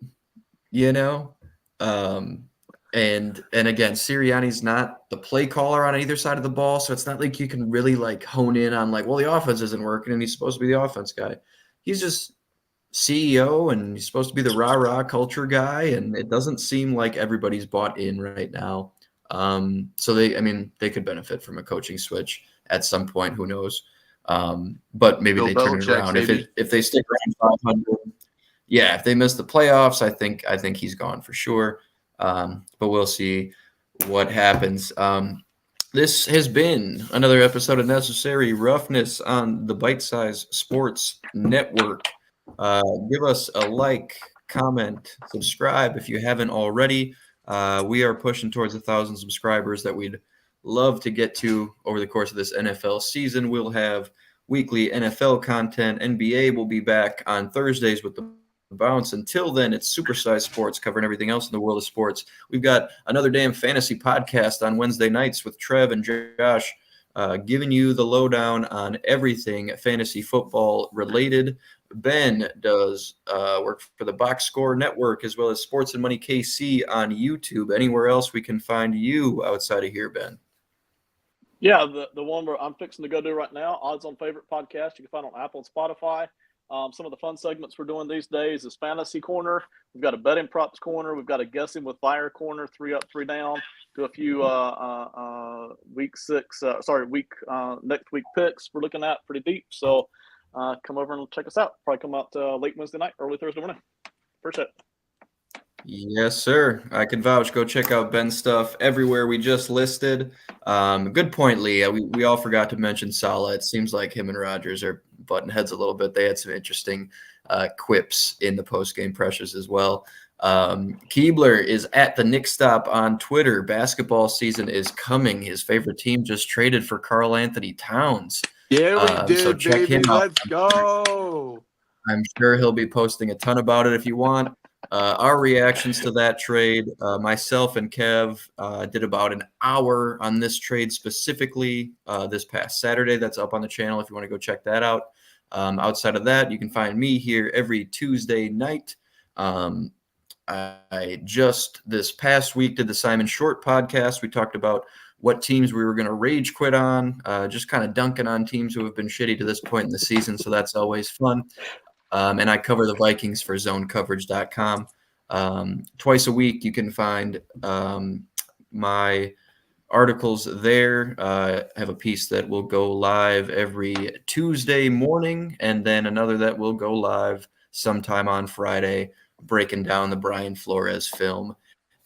you know. Um, and again, Sirianni's not the play caller on either side of the ball, so it's not like you can really like hone in on like, well, the offense isn't working, and he's supposed to be the offense guy. He's just CEO, and he's supposed to be the rah rah culture guy, and it doesn't seem like everybody's bought in right now. So they could benefit from a coaching switch at some point. Who knows? But maybe Bill they turn it Belichick, around. maybe. If they stick around 500, yeah. If they miss the playoffs, I think he's gone for sure. But we'll see what happens. This has been another episode of Necessary Roughness on the Bite Size Sports Network. Give us a like, comment, subscribe if you haven't already. We are pushing towards 1,000 subscribers that we'd love to get to over the course of this NFL season. We'll have weekly NFL content. NBA will be back on Thursdays with the Bounce. Until then, it's Supersize Sports covering everything else in the world of sports. We've got another damn fantasy podcast on Wednesday nights with Trev and Josh, giving you the lowdown on everything fantasy football related. Ben does work for the Box Score Network as well as Sports and Money KC on YouTube. Anywhere else we can find you outside of here, Ben? Yeah, the one where I'm fixing to go do right now, Odds on Favorite podcast. You can find on Apple and Spotify. Some of the fun segments we're doing these days is Fantasy Corner. We've got a Betting Props Corner. We've got a Guessing with Fire Corner, 3 up, 3 down. Do a few next week picks we're looking at pretty deep. So come over and check us out. Probably come out late Wednesday night, early Thursday morning. Appreciate it. Yes, sir. I can vouch. Go check out Ben's stuff everywhere we just listed. Good point, Lee. We all forgot to mention Salah. It seems like him and Rodgers are butting heads a little bit. They had some interesting quips in the post-game pressures as well. Keebler is at the Nick Stop on Twitter. Basketball season is coming. His favorite team just traded for Karl Anthony Towns. Yeah, we did, so check baby. him out. Let's go. I'm sure he'll be posting a ton about it if you want. Our reactions to that trade, myself and Kev did about an hour on this trade specifically this past Saturday. That's up on the channel if you want to go check that out. Outside of that, you can find me here every Tuesday night. I just this past week did the Simon Short podcast. We talked about what teams we were going to rage quit on, just kind of dunking on teams who have been shitty to this point in the season. So that's always fun. And I cover the Vikings for zonecoverage.com. Twice a week, you can find my articles there. I have a piece that will go live every Tuesday morning, and then another that will go live sometime on Friday, breaking down the Brian Flores film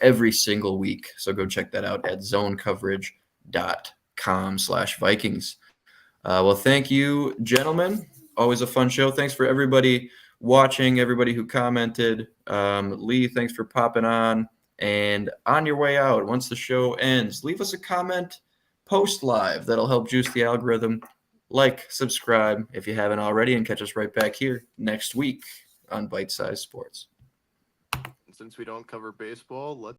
every single week. So go check that out at zonecoverage.com/Vikings. Well, thank you, gentlemen. Always a fun show. Thanks for everybody watching, everybody who commented. Lee, thanks for popping on. And on your way out, once the show ends, leave us a comment, post live. That'll help juice the algorithm. Like, subscribe if you haven't already, and catch us right back here next week on Bite Size Sports. Since we don't cover baseball, let's